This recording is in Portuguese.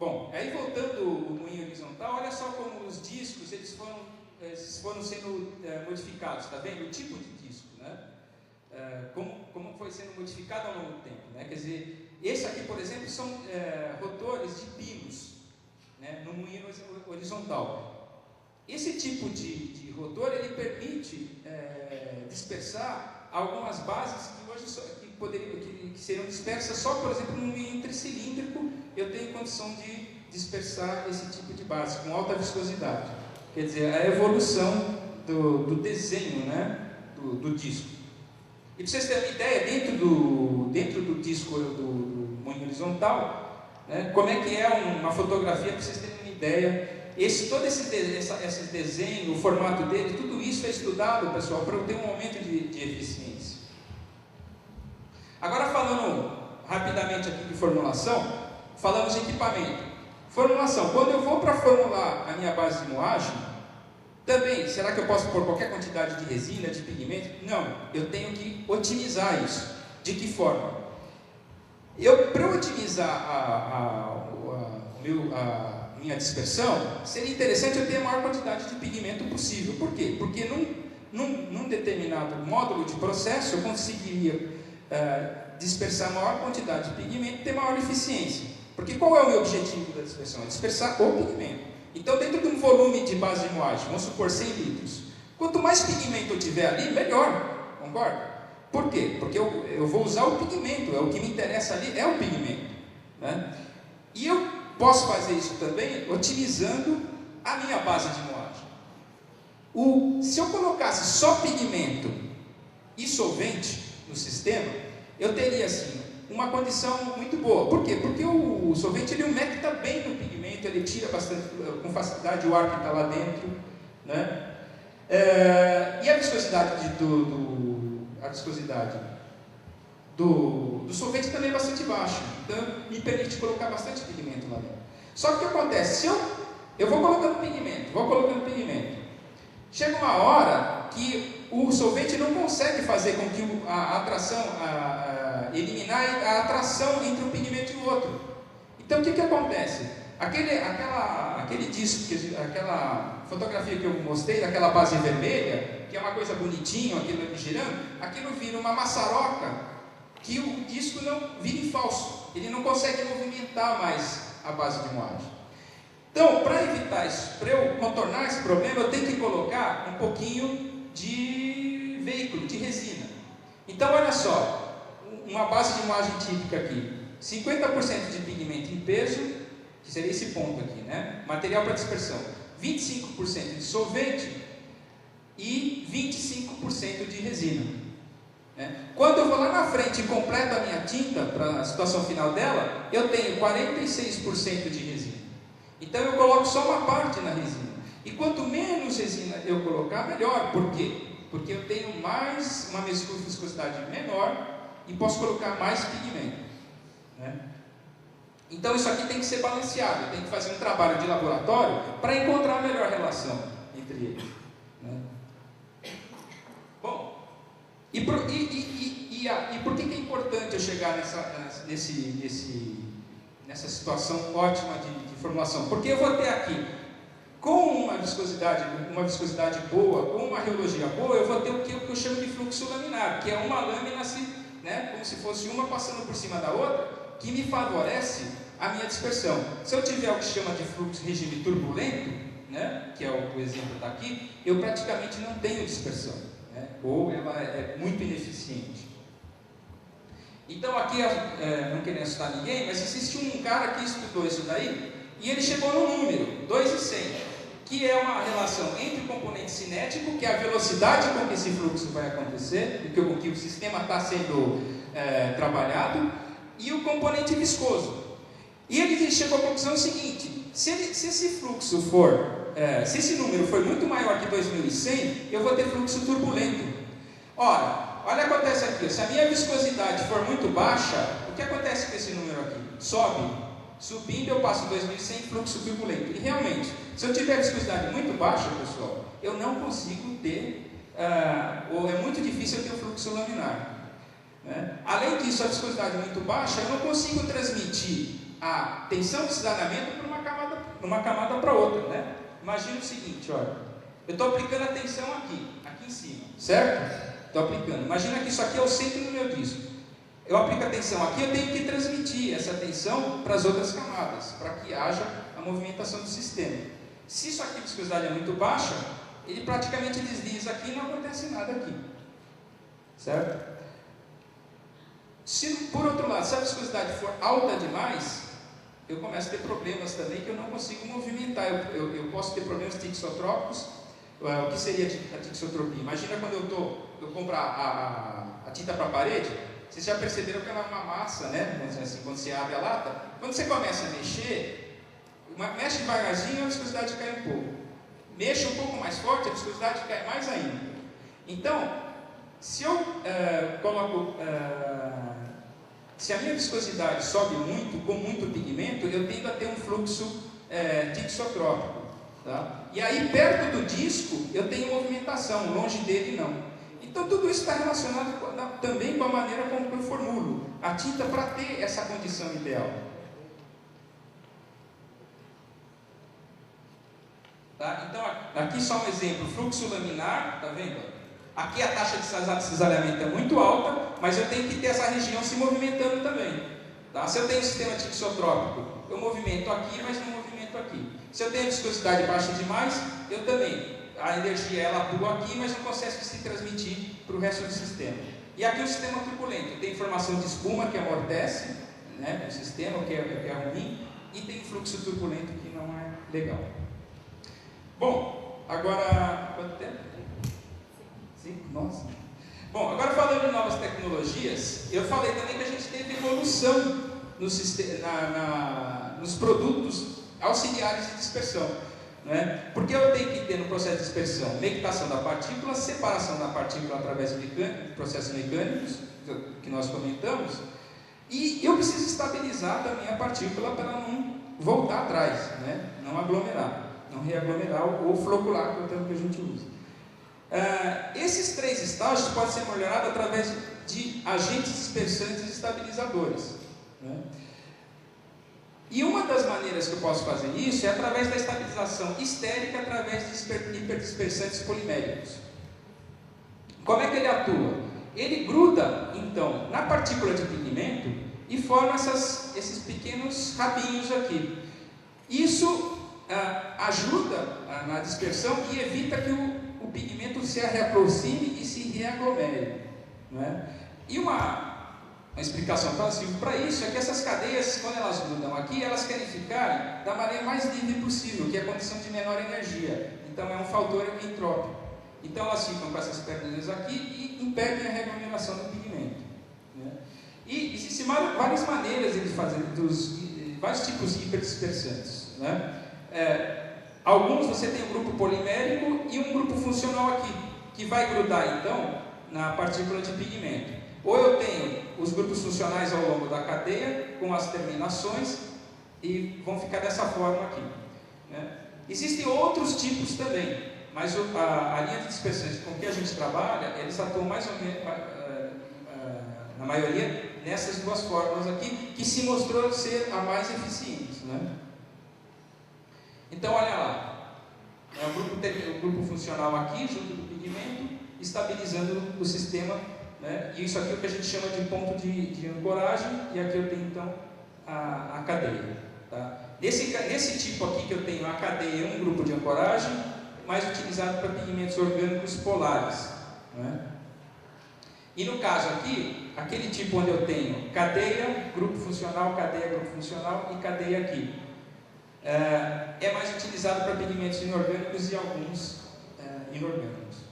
Bom, aí voltando o moinho horizontal, olha só como os discos eles foram sendo modificados, está vendo? O tipo de disco, né? Como foi sendo modificado ao longo do tempo, né? Quer dizer, esse aqui, por exemplo, são rotores de pinos, né? No moinho horizontal. Esse tipo de rotor ele permite dispersar algumas bases que hoje que seriam dispersas só, por exemplo, no moinho tricilíndrico. Eu tenho condição de dispersar esse tipo de base com alta viscosidade. Quer dizer, a evolução do desenho, né, do disco. E para vocês terem uma ideia, dentro do disco do moinho horizontal, né, como é que é uma fotografia, para vocês terem uma ideia. Todo esse desenho, o formato dele, tudo isso é estudado, pessoal, para ter um aumento de eficiência. Agora, falando rapidamente aqui de formulação, falamos de equipamento. Formulação, quando eu vou para formular a minha base de moagem, também, será que eu posso pôr qualquer quantidade de resina, de pigmento? Não, eu tenho que otimizar isso. De que forma? Para eu otimizar a minha dispersão, seria interessante eu ter a maior quantidade de pigmento possível. Por quê? Porque num determinado módulo de processo eu conseguiria dispersar a maior quantidade de pigmento e ter maior eficiência. Porque qual é o meu objetivo da dispersão? É dispersar o pigmento. Então, dentro de um volume de base de moagem, vamos supor 100 litros, quanto mais pigmento eu tiver ali, melhor. Concorda? Por quê? Porque eu vou usar o pigmento, o que me interessa ali é o pigmento, né? E eu posso fazer isso também otimizando a minha base de moagem. Se eu colocasse só pigmento e solvente no sistema, eu teria assim uma condição muito boa. Por quê? Porque o solvente ele umecta bem no pigmento, ele tira bastante, com facilidade o ar que está lá dentro, né? E a viscosidade do solvente também é bastante baixa, então me permite colocar bastante pigmento lá dentro. Só que o que acontece? Se eu vou colocando pigmento, chega uma hora que o solvente não consegue fazer com que a atração, eliminar a atração entre um pigmento e o outro. Então o que acontece? Aquele disco, aquela fotografia que eu mostrei, daquela base vermelha, que é uma coisa bonitinha, aquilo ali girando, aquilo vira uma maçaroca que o disco não vira falso, ele não consegue movimentar mais a base de moagem. Então, para evitar isso, para eu contornar esse problema, eu tenho que colocar um pouquinho de veículo, de resina. Então, olha só, uma base de moagem típica aqui, 50% de pigmento em peso, que seria esse ponto aqui, né? Material para dispersão, 25% de solvente e 25% de resina. Quando eu vou lá na frente e completo a minha tinta, para a situação final dela, eu tenho 46% de resina. Então eu coloco só uma parte na resina. E quanto menos resina eu colocar, melhor. Por quê? Porque eu tenho mais uma viscosidade menor e posso colocar mais pigmento, né? Então isso aqui tem que ser balanceado. Eu tenho que fazer um trabalho de laboratório para encontrar a melhor relação entre eles, né? Bom, e por que é importante eu chegar nessa situação ótima de formulação? Porque eu vou ter aqui, com uma viscosidade boa, com uma rheologia boa, eu vou ter o que eu chamo de fluxo laminar, que é uma lâmina, né, como se fosse uma passando por cima da outra, que me favorece a minha dispersão. Se eu tiver o que chama de fluxo regime turbulento, né, que é o exemplo está aqui, eu praticamente não tenho dispersão, né, ou ela é muito ineficiente. Então aqui, não querendo assustar ninguém, mas existe um cara que estudou isso daí, e ele chegou no número 2,100, que é uma relação entre o componente cinético, que é a velocidade com que esse fluxo vai acontecer, com que o sistema está sendo trabalhado, e o componente viscoso. E ele chegou à conclusão seguinte: se esse fluxo se esse número for muito maior que 2.100, eu vou ter fluxo turbulento. Ora, olha o que acontece aqui, se a minha viscosidade for muito baixa, o que acontece com esse número aqui? Sobe. Subindo eu passo 2.100 fluxo turbulento. E realmente, se eu tiver viscosidade muito baixa, pessoal, eu não consigo ter, ou é muito difícil eu ter o fluxo laminar, né? Além disso, a viscosidade muito baixa, eu não consigo transmitir a tensão de cisalhamento para uma camada para outra, né? Imagina o seguinte, olha, eu estou aplicando a tensão aqui em cima, certo? Estou aplicando. Imagina que isso aqui é o centro do meu disco. Eu aplico a tensão aqui, eu tenho que transmitir essa tensão para as outras camadas, para que haja a movimentação do sistema. Se isso aqui, a viscosidade é muito baixa, ele praticamente desliza aqui e não acontece nada aqui, certo? Se, por outro lado, se a viscosidade for alta demais, eu começo a ter problemas também que eu não consigo movimentar. Eu posso ter problemas tixotrópicos. O que seria a tixotropia? Imagina quando eu compro a tinta para a parede, vocês já perceberam que ela é uma massa, né? Vamos dizer assim, quando você abre a lata, quando você começa a mexer, mexe devagarzinho, a viscosidade cai um pouco. Mexe um pouco mais forte, a viscosidade cai mais ainda. Então, se eu coloco... se a minha viscosidade sobe muito, com muito pigmento, eu tendo a ter um fluxo tixotrópico. Tá? E aí, perto do disco, eu tenho movimentação, longe dele não. Então, tudo isso está relacionado também com a maneira como eu formulo a tinta para ter essa condição ideal. Tá? Então, aqui só um exemplo, fluxo laminar, tá vendo? Aqui a taxa de cisalhamento é muito alta, mas eu tenho que ter essa região se movimentando também. Tá? Se eu tenho um sistema tixotrópico, eu movimento aqui, mas não movimento aqui. Se eu tenho viscosidade baixa demais, eu também. A energia ela atua aqui, mas não consegue se transmitir para o resto do sistema. E aqui o sistema turbulento. Tem formação de espuma que amortece, né, o sistema, que é ruim, e tem fluxo turbulento que não é legal. Bom, agora... Quanto tempo? 5? Nossa. Bom, agora falando de novas tecnologias, eu falei também que a gente teve evolução nos produtos auxiliares de dispersão. Né? Porque eu tenho que ter no processo de dispersão mectação da partícula, separação da partícula através de processos mecânicos, que nós comentamos, e eu preciso estabilizar também a partícula para ela não voltar atrás, né? Não aglomerar, não reaglomerar ou flocular, que é o termo que a gente usa. Esses 3 estágios podem ser melhorados através de agentes dispersantes e estabilizadores. Né? E uma das maneiras que eu posso fazer isso é através da estabilização estérica através de hiperdispersantes poliméricos. Como é que ele atua? Ele gruda, então, na partícula de pigmento e forma esses pequenos rabinhos aqui. Isso ajuda na dispersão e evita que o pigmento se reaproxime e se reaglomere. Né? E uma explicação passiva para isso é que essas cadeias, quando elas grudam aqui, elas querem ficar da maneira mais livre possível, que é a condição de menor energia. Então é um fator entrópico. Então elas ficam com essas perninhas aqui e impedem a reaglomeração do pigmento. Né? E existem várias maneiras de fazer vários tipos de hiperdispersantes. Né? Alguns você tem um grupo polimérico e um grupo funcional aqui, que vai grudar então na partícula de pigmento. Ou eu tenho os grupos funcionais ao longo da cadeia, com as terminações, e vão ficar dessa forma aqui. Né? Existem outros tipos também, mas a linha de dispersão com que a gente trabalha, eles atuam mais ou menos, na maioria, nessas 2 formas aqui, que se mostrou ser a mais eficiente. Né? Então, olha lá, o grupo funcional aqui, junto do pigmento, estabilizando o sistema. Né? E isso aqui é o que a gente chama de ponto de ancoragem, e aqui eu tenho então a cadeia. Tá? Nesse tipo aqui que eu tenho a cadeia, um grupo de ancoragem, mais utilizado para pigmentos orgânicos polares. Né? E no caso aqui, aquele tipo onde eu tenho cadeia, grupo funcional e cadeia aqui, é mais utilizado para pigmentos inorgânicos e alguns inorgânicos.